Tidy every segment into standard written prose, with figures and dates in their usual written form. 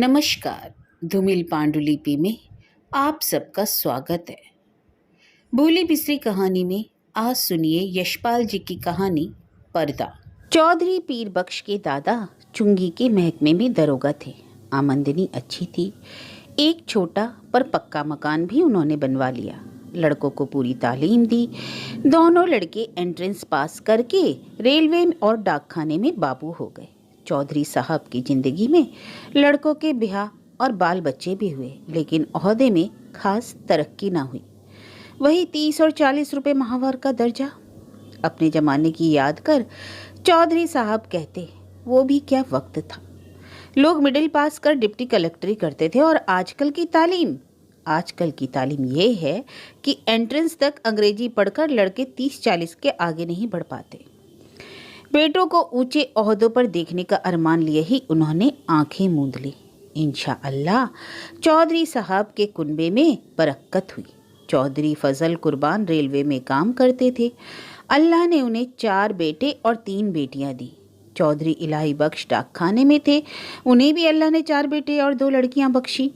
नमस्कार। धूमिल पांडुलिपि में आप सबका स्वागत है। भूली बिसरी कहानी में आज सुनिए यशपाल जी की कहानी पर्दा। चौधरी पीर बख्श के दादा चुंगी के महकमे में दरोगा थे। आमदनी अच्छी थी। एक छोटा पर पक्का मकान भी उन्होंने बनवा लिया। लड़कों को पूरी तालीम दी। दोनों लड़के एंट्रेंस पास करके रेलवे और डाकखाने में बाबू हो गए। चौधरी साहब की जिंदगी में लड़कों के ब्याह और बाल बच्चे भी हुए, लेकिन ओहदे में खास तरक्की ना हुई। वही 30 और 40 रुपए माहवार का दर्जा। अपने जमाने की याद कर चौधरी साहब कहते, वो भी क्या वक्त था। लोग मिडिल पास कर डिप्टी कलेक्टरी करते थे। और आजकल की तालीम ये है कि एंट्रेंस तक अंग्रेजी पढ़कर लड़के 30-40 के आगे नहीं बढ़ पाते। बेटों को ऊंचे ओहदों पर देखने का अरमान लिए ही उन्होंने आंखें मूंद ली। इंशाअल्लाह चौधरी साहब के कुनबे में बरकत हुई। चौधरी फजल कुर्बान रेलवे में काम करते थे। अल्लाह ने उन्हें 4 बेटे और 3 बेटियां दी। चौधरी इलाही बख्श डाकखाने में थे। उन्हें भी अल्लाह ने 4 बेटे और 2 लड़कियां बख्शी।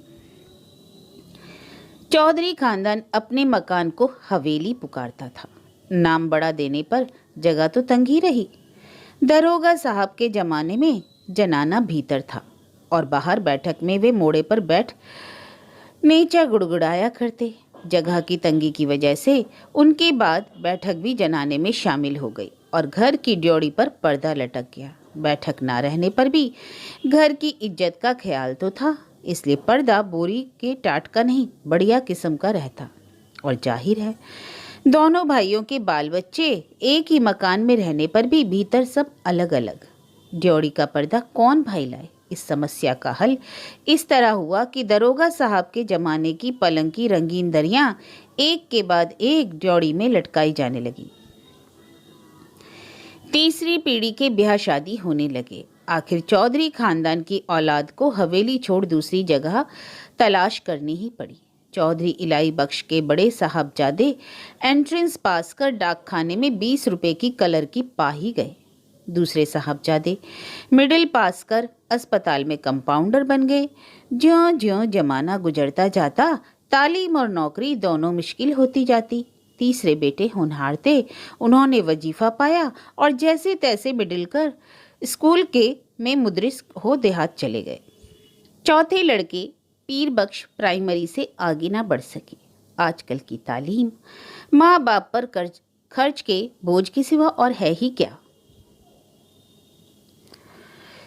चौधरी खानदान अपने मकान को हवेली पुकारता था। नाम बड़ा देने पर जगह तो तंग ही रही। दरोगा साहब के जमाने में जनाना भीतर था और बाहर बैठक में वे मोड़े पर बैठ नेचा गुड़गुड़ाया करते। जगह की तंगी की वजह से उनके बाद बैठक भी जनाने में शामिल हो गई और घर की ड्योड़ी पर पर्दा लटक गया। बैठक ना रहने पर भी घर की इज्जत का ख्याल तो था, इसलिए पर्दा बोरी के टाट का नहीं, बढ़िया किस्म का रहता। और जाहिर है दोनों भाइयों के बाल बच्चे एक ही मकान में रहने पर भी भीतर सब अलग अलग। ड्योड़ी का पर्दा कौन भाई लाए? इस समस्या का हल इस तरह हुआ कि दरोगा साहब के जमाने की पलंग की रंगीन दरियां एक के बाद एक ड्योड़ी में लटकाई जाने लगी। तीसरी पीढ़ी के ब्याह शादी होने लगे। आखिर चौधरी खानदान की औलाद को हवेली छोड़ दूसरी जगह तलाश करनी ही पड़ी। चौधरी इलाही बख्श के बड़े साहबजादे एंट्रेंस पास कर डाकखाने में 20 रुपए की कलर की पा ही गए। दूसरे साहबजादे मिडिल पास कर अस्पताल में कंपाउंडर बन गए। ज्यों ज्यों जमाना गुजरता जाता तालीम और नौकरी दोनों मुश्किल होती जाती। तीसरे बेटे होनहार थे। उन्होंने वजीफा पाया और जैसे तैसे मिडिल कर स्कूल के में मुदरिस हो देहात चले गए। चौथे लड़के पीर बख्श प्राइमरी से आगे ना बढ़ सके। आजकल की तालीम माँ बाप पर खर्च के बोझ के सिवा और है ही क्या।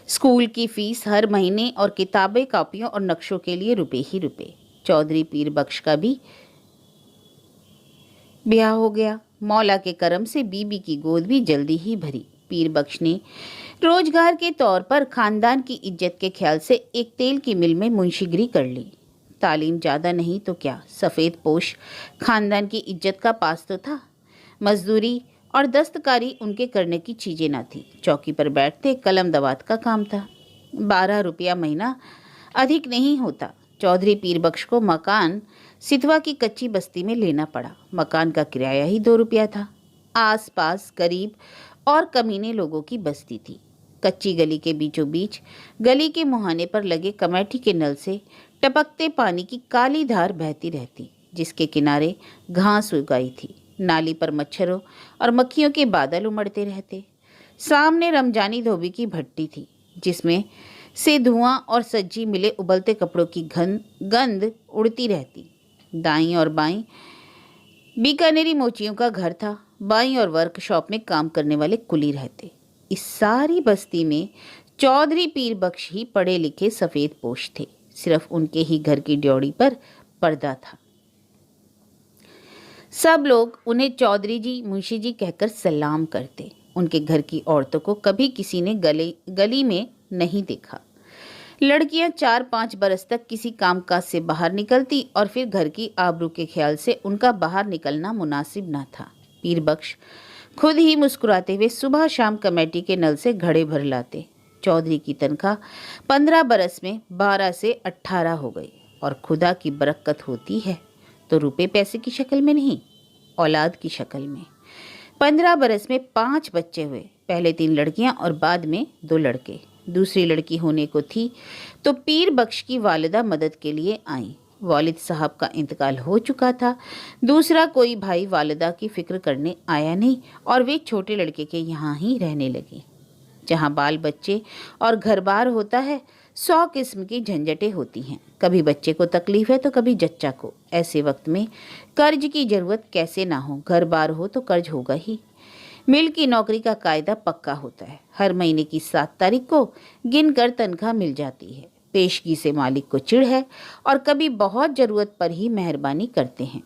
स्कूल की फीस हर महीने और किताबें कॉपियों और नक्शों के लिए रुपए ही रुपए। चौधरी पीर बख्श का भी ब्याह हो गया। मौला के करम से बीबी की गोद भी जल्दी ही भरी। पीर बख्श ने रोजगार के तौर पर खानदान की इज्जत के ख्याल से एक तेल की मिल में मुंशीगिरी कर ली। तालीम ज़्यादा नहीं तो क्या, सफ़ेद पोश खानदान की इज्जत का पास तो था। मजदूरी और दस्तकारी उनके करने की चीज़ें ना थी। चौकी पर बैठते कलम दवात का काम था। 12 रुपया महीना अधिक नहीं होता। चौधरी पीर बख्श को मकान सितवा की कच्ची बस्ती में लेना पड़ा। मकान का किराया ही 2 रुपया था। आस पास गरीब और कमीने लोगों की बस्ती थी। कच्ची गली के बीचों बीच गली के मुहाने पर लगे कमेटी के नल से टपकते पानी की काली धार बहती रहती, जिसके किनारे घास उगाई थी। नाली पर मच्छरों और मक्खियों के बादल उमड़ते रहते। सामने रमजानी धोबी की भट्टी थी, जिसमें से धुआं और सज्जी मिले उबलते कपड़ों की गंध उड़ती रहती। दाईं और बाईं बीकानेरी मोचियों का घर था। बाईं और वर्कशॉप में काम करने वाले कुली रहते। इस सारी बस्ती में चौधरी पीर बख्श ही पढ़े लिखे सफ़ेद पोश थे। सिर्फ उनके ही घर की ड्योड़ी पर पर्दा था। सब लोग उन्हें चौधरी जी, मुंशी जी कहकर सलाम करते। उनके घर की औरतों को कभी किसी ने गली में नहीं देखा। लड़कियां 4-5 बरस तक किसी कामकाज से बाहर निकलती और फिर घर की आबरू के ख्याल से उनका बाहर निकलना मुनासिब ना था। पीर बख्श खुद ही मुस्कुराते हुए सुबह शाम कमेटी के नल से घड़े भर लाते। चौधरी की तनख्वाह 15 बरस में 12 से 18 हो गई। और खुदा की बरकत होती है तो रुपए पैसे की शक्ल में नहीं, औलाद की शक्ल में। 15 बरस में 5 बच्चे हुए। पहले 3 लड़कियां और बाद में 2 लड़के। दूसरी लड़की होने को थी तो पीर बख्श की वालिदा मदद के लिए आई। वालिद साहब का इंतकाल हो चुका था। दूसरा कोई भाई वालिदा की फिक्र करने आया नहीं और वे छोटे लड़के के यहाँ ही रहने लगे। जहाँ बाल बच्चे और घर बार होता है 100 किस्म की झंझटें होती हैं। कभी बच्चे को तकलीफ है तो कभी जच्चा को। ऐसे वक्त में कर्ज की ज़रूरत कैसे ना हो, घर बार हो तो कर्ज होगा ही। मिल की नौकरी का कायदा पक्का होता है। हर महीने की 7 तारीख को गिन कर तनख्वाह मिल जाती है। पेशगी से मालिक को चिढ़ है और कभी बहुत ज़रूरत पर ही मेहरबानी करते हैं।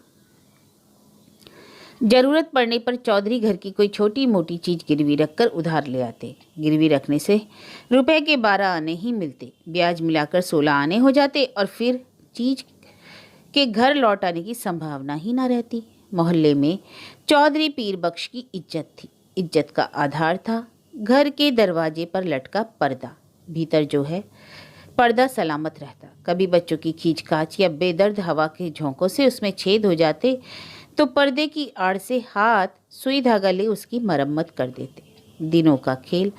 ज़रूरत पड़ने पर चौधरी घर की कोई छोटी मोटी चीज़ गिरवी रखकर उधार ले आते। गिरवी रखने से रुपए के 12 आने ही मिलते, ब्याज मिलाकर 16 आने हो जाते और फिर चीज़ के घर लौट आने की संभावना ही ना रहती। मोहल्ले में चौधरी पीर बख्श की इज्जत थी। इज्जत का आधार था घर के दरवाजे पर लटका पर्दा। भीतर जो है पर्दा सलामत रहता। कभी बच्चों की खींचकाच या बेदर्द हवा के झोंकों से उसमें छेद हो जाते तो पर्दे की आड़ से हाथ सुई धागा ले उसकी मरम्मत कर देते। दिनों का खेल।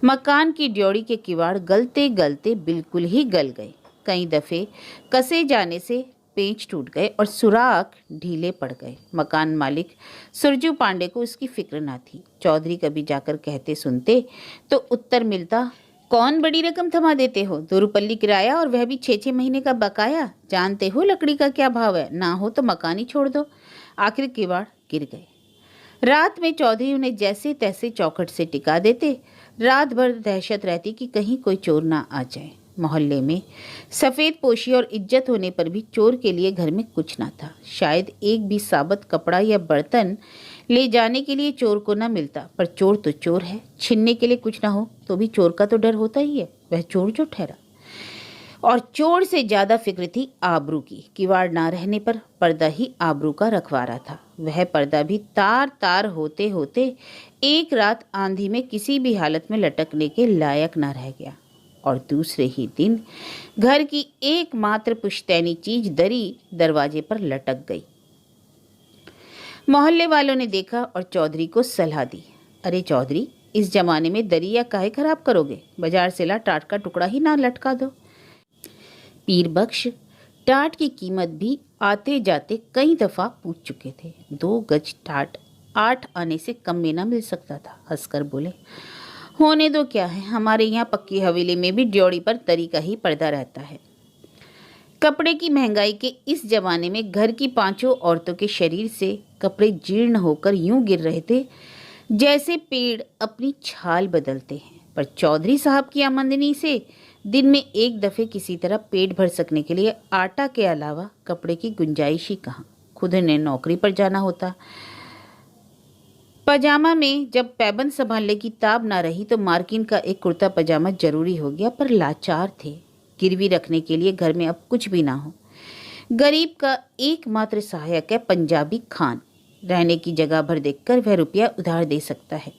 मकान की ड्योड़ी के किवाड़ गलते गलते बिल्कुल ही गल गए। कई दफ़े कसे जाने से पेंच टूट गए और सुराख ढीले पड़ गए। मकान मालिक सुरजू पांडे को उसकी फिक्र ना थी। चौधरी कभी जाकर कहते सुनते तो उत्तर मिलता, कौन बड़ी रकम थमा देते हो, 2 रुपल्ली किराया और वह भी 6-6 महीने का बकाया। जानते हो लकड़ी का क्या भाव है, ना हो तो मकान ही छोड़ दो। आखिर किवाड़ गिर गए। रात में चौधरी उन्हें जैसे तैसे चौखट से टिका देते। रात भर दहशत रहती कि कहीं कोई चोर ना आ जाए। मोहल्ले में सफ़ेद पोशी और इज्जत होने पर भी चोर के लिए घर में कुछ ना था। शायद एक भी साबत कपड़ा या बर्तन ले जाने के लिए चोर को ना मिलता, पर चोर तो चोर है। छीनने के लिए कुछ ना हो तो भी चोर का तो डर होता ही है। वह चोर जो ठहरा। और चोर से ज़्यादा फिक्र थी आबरू की। किवाड़ ना रहने पर पर्दा ही आबरू का रखवारा था। वह पर्दा भी तार तार होते होते एक रात आंधी में किसी भी हालत में लटकने के लायक ना रह गया और दूसरे ही दिन घर की एकमात्र पुश्तैनी चीज दरी दरवाजे पर लटक गई। मोहल्ले वालों ने देखा और चौधरी को सलाह दी, अरे चौधरी, इस जमाने में दरिया काहे खराब करोगे, बाजार से ला टाट का टुकड़ा ही ना लटका दो। पीर बख्श टाट की कीमत भी आते जाते कई दफ़ा पूछ चुके थे। 2 गज टाट 8 आने से कम में ना मिल सकता था। हंसकर बोले, होने दो, क्या है, हमारे यहाँ पक्की हवेली में भी ड्योड़ी पर दरी का ही पर्दा रहता है। कपड़े की महंगाई के इस जमाने में घर की 5 औरतों के शरीर से कपड़े जीर्ण होकर यूं गिर रहे थे जैसे पेड़ अपनी छाल बदलते हैं। पर चौधरी साहब की आमदनी से दिन में एक दफ़े किसी तरह पेट भर सकने के लिए आटा के अलावा कपड़े की गुंजाइश ही कहाँ। खुद ने नौकरी पर जाना होता। पजामा में जब पैबंद संभालने की ताब ना रही तो मार्किन का एक कुर्ता पजामा जरूरी हो गया। पर लाचार थे, गिरवी रखने के लिए घर में अब कुछ भी ना हो। गरीब का एकमात्र सहायक है पंजाबी खान। रहने की जगह भर देखकर वह रुपया उधार दे सकता है।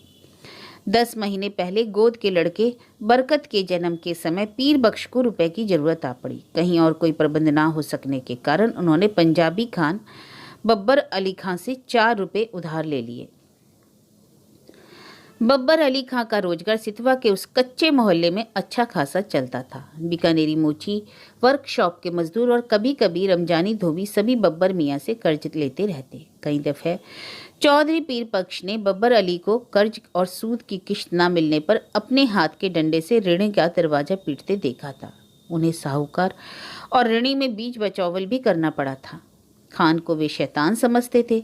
10 महीने पहले गोद के लड़के बरकत के जन्म के समय पीर बख्श को रुपए की ज़रूरत आ पड़ी। कहीं और कोई प्रबंध ना हो सकने के कारण उन्होंने पंजाबी खान बब्बर अली खां से 4 रुपये उधार ले लिए। बब्बर अली खां का रोजगार सितवा के उस कच्चे मोहल्ले में अच्छा खासा चलता था। बीकानेरी मोची, वर्कशॉप के मजदूर और कभी कभी रमजानी धोबी सभी बब्बर मियाँ से कर्ज लेते रहते। कई दफ़े चौधरी पीर बख्श ने बब्बर अली को कर्ज और सूद की किश्त ना मिलने पर अपने हाथ के डंडे से ऋणी का दरवाजा पीटते देखा था। उन्हें साहूकार और ऋणी में बीच बचावल भी करना पड़ा था। खान को वे शैतान समझते थे,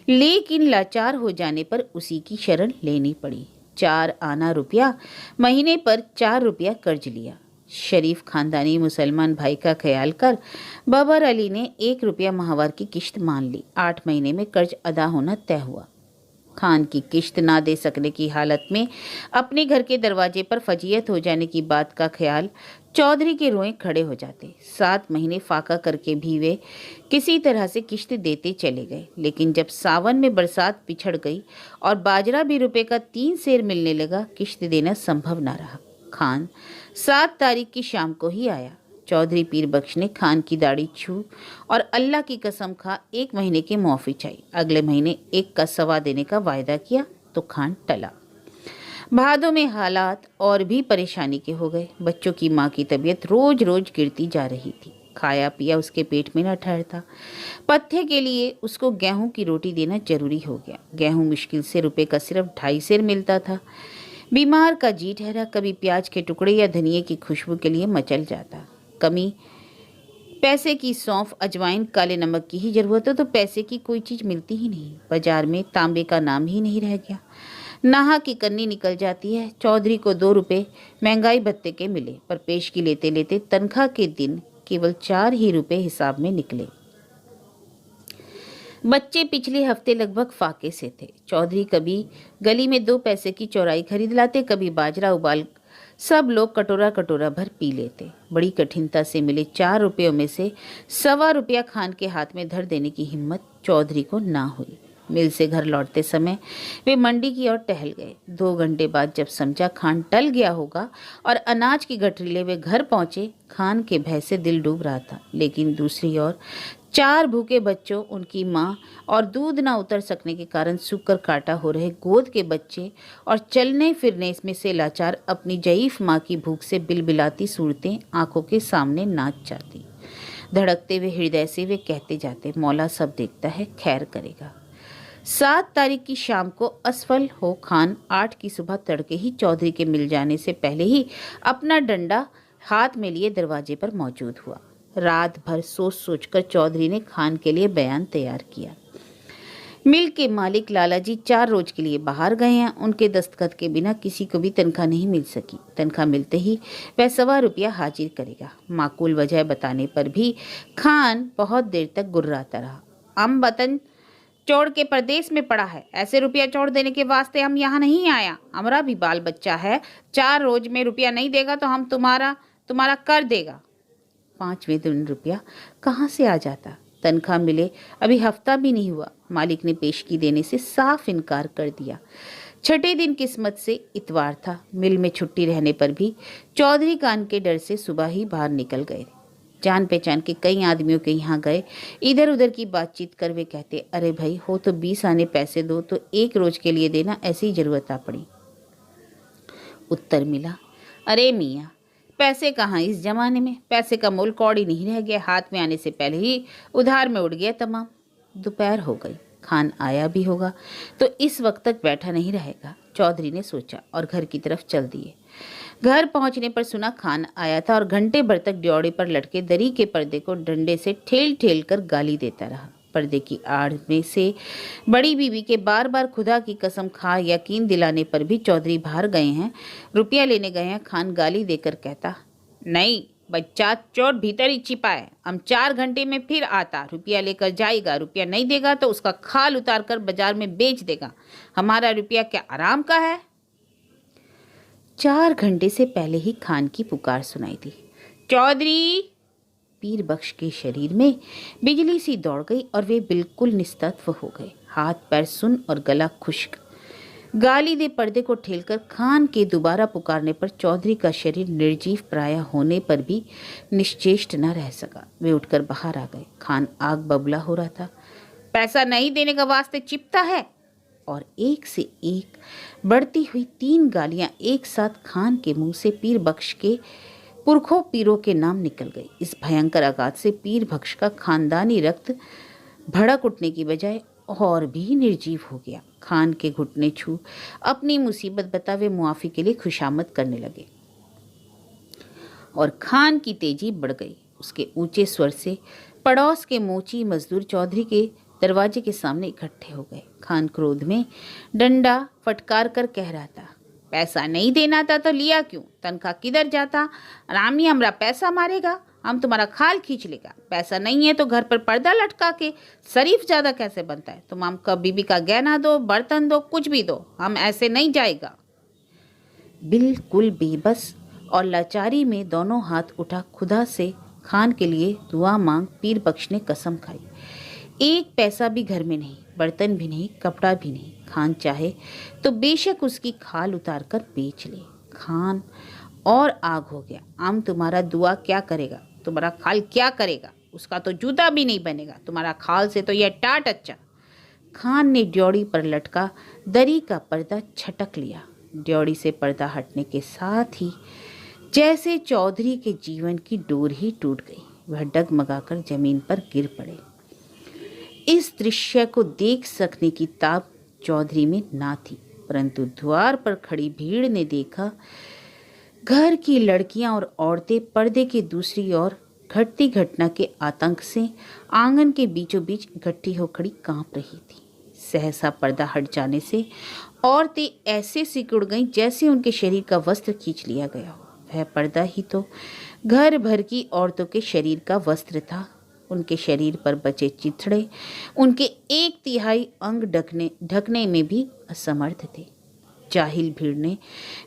लेकिन लाचार हो जाने पर उसी की शरण लेनी पड़ी। 4 आना रुपया, महीने पर 4 रुपया कर्ज लिया। शरीफ खानदानी मुसलमान भाई का ख्याल कर बब्बर अली ने 1 रुपया माहवार की किश्त मान ली। 8 महीने में कर्ज अदा होना तय हुआ। खान की किश्त ना दे सकने की हालत में अपने घर के दरवाजे पर फजीयत हो जाने की बात का ख्याल चौधरी के रोए खड़े हो जाते। 7 महीने फाका करके भी वे किसी तरह से किश्त देते चले गए। लेकिन जब सावन में बरसात पिछड़ गई और बाजरा भी रुपए का 3 सेर मिलने लगा, किश्त देना संभव ना रहा। खान 7 तारीख की शाम को ही आया। चौधरी पीर बख्श ने खान की दाढ़ी छू और अल्लाह की कसम खा 1 महीने की मुआफ़ी चाहिए। अगले महीने 1 का सवा देने का वायदा किया तो खान टला। भादों में हालात और भी परेशानी के हो गए। बच्चों की माँ की तबीयत रोज रोज गिरती जा रही थी। खाया पिया उसके पेट में न ठहरता। पथ्य के लिए उसको गेहूं की रोटी देना जरूरी हो गया। गेहूं मुश्किल से रुपए का सिर्फ 2.5 सेर मिलता था। बीमार का जी ठहरा। कभी प्याज के टुकड़े या धनिए की खुशबू के लिए मचल जाता। कमी पैसे की सौंफ, अजवाइन, काले नमक की ही जरूरत हो तो पैसे की कोई चीज मिलती ही नहीं। बाजार में तांबे का नाम ही नहीं रह गया। नाहा की कन्नी निकल जाती है। चौधरी को 2 रुपए महंगाई भत्ते के मिले, पर पेशगी लेते लेते तनख्वाह के दिन केवल 4 ही रुपए हिसाब में निकले। बच्चे पिछले हफ्ते लगभग फाके से थे। चौधरी कभी गली में 2 पैसे की चौराई खरीद लाते, कभी बाजरा उबाल सब लोग कटोरा कटोरा भर पी लेते। बड़ी कठिनता से मिले 4 रुपयों में से 1.25 रुपया खान के हाथ में धर देने की हिम्मत चौधरी को ना हुई। मिल से घर लौटते समय वे मंडी की ओर टहल गए। 2 घंटे बाद जब समझा खान टल गया होगा और अनाज की गठरी ले वे घर पहुंचे, खान के भय से दिल डूब रहा था। लेकिन दूसरी ओर 4 भूखे बच्चों, उनकी माँ और दूध ना उतर सकने के कारण सूकर काटा हो रहे गोद के बच्चे और चलने फिरने में से लाचार अपनी जईफ माँ की भूख से बिलबिलाती सूरतें आंखों के सामने नाच जाती। धड़कते हुए हृदय से वे कहते जाते, मौला सब देखता है, खैर करेगा। 7 तारीख की शाम को असफल हो खान 8 की सुबह तड़के ही चौधरी के मिल जाने से पहले ही अपना डंडा हाथ में लिए दरवाजे पर मौजूद हुआ। रात भर सोच सोचकर चौधरी ने खान के लिए बयान तैयार किया। मिल के मालिक लालाजी 4 रोज के लिए बाहर गए हैं। उनके दस्तखत के बिना किसी को भी तनख्वाह नहीं मिल सकी। तनख्वाह मिलते ही वह 1.25 रुपया हाजिर करेगा। माकूल वजह बताने पर भी खान बहुत देर तक गुर्राता रहा। हम वतन छोड़ के प्रदेश में पड़ा है, ऐसे रुपया छोड़ देने के वास्ते हम यहाँ नहीं आया। हमारा भी बाल बच्चा है। 4 रोज में रुपया नहीं देगा तो हम तुम्हारा कर देगा। 5वें दिन रुपया कहाँ से आ जाता? तनख्वाह मिले अभी हफ्ता भी नहीं हुआ। मालिक ने पेशगी देने से साफ इनकार कर दिया। 6ठे दिन किस्मत से इतवार था। मिल में छुट्टी रहने पर भी चौधरी कान के डर से सुबह ही बाहर निकल गए। जान पहचान के कई आदमियों के यहाँ गए। इधर उधर की बातचीत कर वे कहते, अरे भाई हो तो 20 आने पैसे दो तो 1 रोज के लिए देना, ऐसी जरूरत आ पड़ी। उत्तर मिला, अरे मियाँ पैसे कहाँ इस जमाने में, पैसे का मोल कौड़ी नहीं रह गया। हाथ में आने से पहले ही उधार में उड़ गया तमाम। दोपहर हो गई। खान आया भी होगा तो इस वक्त तक बैठा नहीं रहेगा, चौधरी ने सोचा और घर की तरफ चल दिए। घर पहुंचने पर सुना खान आया था और घंटे भर तक ड्योड़े पर लटके दरी के पर्दे को डंडे से ठेल ठेल कर गाली देता रहा। पर्दे की आड़ में से बड़ी बीवी के बार बार खुदा की कसम खा यकीन दिलाने पर भी चौधरी बाहर गए हैं, रुपया लेने गए हैं। खान गाली देकर कहता, नहीं बच्चा चोर भीतर ही छिपा है, हम 4 घंटे में फिर आता, रुपया लेकर जाएगा। रुपया नहीं देगा तो उसका खाल उतार कर बाजार में बेच देगा। हमारा रुपया क्या आराम का है? 4 घंटे से पहले ही खान की पुकार सुनाई दी, चौधरी। पीर बख्श के शरीर में बिजली सी दौड़ गई और वे बिल्कुल निस्तत्व हो गए। हाथ पैर सुन और गला खुश्क। गाली दे पर्दे को ठेलकर खान के दोबारा पुकारने पर चौधरी का शरीर निर्जीव प्राय होने पर भी निश्चेष्ट न रह सका। वे उठकर बाहर आ गए। खान आग बबूला हो रहा था। पैसा नहीं देने का वास्ते चिपता है। और एक से एक बढ़ती हुई 3 गालियां एक साथ खान के मुंह से पीर बख्श के पुरखों पीरों के नाम निकल गई। इस भयंकर आघात से पीर बख्श का खानदानी रक्त भड़क उठने की बजाय और भी निर्जीव हो गया। खान के घुटने छू अपनी मुसीबत बतावे मुआफी के लिए खुशामद करने लगे और खान की तेजी बढ़ गई। उसके ऊंचे स्वर से पड़ोस के मोची मजदूर चौधरी के दरवाजे के सामने इकट्ठे हो गए। खान क्रोध में डंडा फटकार कर कह रहा था, पैसा नहीं देना था तो लिया क्यों? तनख्वाह किधर जाता? रामी हमरा पैसा मारेगा, हम तुम्हारा खाल खींच लेगा। पैसा नहीं है तो घर पर पर्दा लटका के शरीफ ज्यादा कैसे बनता है? तुम हमको बीबी का गहना दो, बर्तन दो, कुछ भी दो, हम ऐसे नहीं जाएगा। बिल्कुल बेबस और लाचारी में दोनों हाथ उठा खुदा से खान के लिए दुआ मांग पीर बख्श ने कसम खाई, 1 पैसा भी घर में नहीं, बर्तन भी नहीं, कपड़ा भी नहीं। खान चाहे तो बेशक उसकी खाल उतार कर बेच ले। खान और आग हो गया। हम तुम्हारा दुआ क्या करेगा? तुम्हारा खाल क्या करेगा? उसका तो जूता भी नहीं बनेगा। तुम्हारा खाल से तो यह टाट अच्छा। खान ने ड्योड़ी पर लटका दरी का पर्दा छटक लिया। ड्योढ़ी से पर्दा हटने के साथ ही जैसे चौधरी के जीवन की डोर ही टूट गई। वह डगमगाकर जमीन पर गिर पड़े। इस दृश्य को देख सकने की ताब चौधरी में ना थी, परंतु द्वार पर खड़ी भीड़ ने देखा। घर की लड़कियां और औरतें पर्दे के दूसरी ओर घटती घटना के आतंक से आंगन के बीचों बीच इकट्ठी हो खड़ी कांप रही थी। सहसा पर्दा हट जाने से औरतें ऐसे सिकुड़ गईं जैसे उनके शरीर का वस्त्र खींच लिया गया हो। वह पर्दा ही तो घर भर की औरतों के शरीर का वस्त्र था। उनके शरीर पर बचे चिथड़े उनके 1/3 अंग ढकने में भी असमर्थ थे। जाहिल भीड़ ने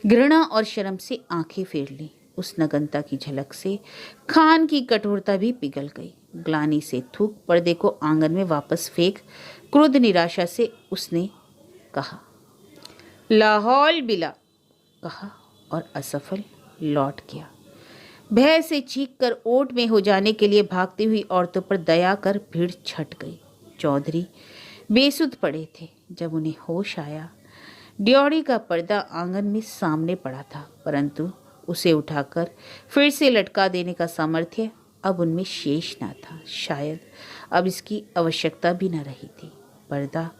घृणा और शर्म से आंखें फेर ली। उस नग्नता की झलक से खान की कठोरता भी पिघल गई। ग्लानि से थूक पर्दे को आंगन में वापस फेंक क्रोध निराशा से उसने कहा, लाहौल बिला, कहा और असफल लौट गया। भय से चीखकर ओट में हो जाने के लिए भागती हुई औरतों पर दया कर भीड़ छट गई। चौधरी बेसुध पड़े थे। जब उन्हें होश आया, ड्योढ़ी का पर्दा आंगन में सामने पड़ा था, परंतु उसे उठाकर फिर से लटका देने का सामर्थ्य अब उनमें शेष न था। शायद अब इसकी आवश्यकता भी न रही थी। पर्दा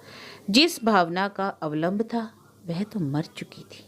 जिस भावना का अवलंब था वह तो मर चुकी थी।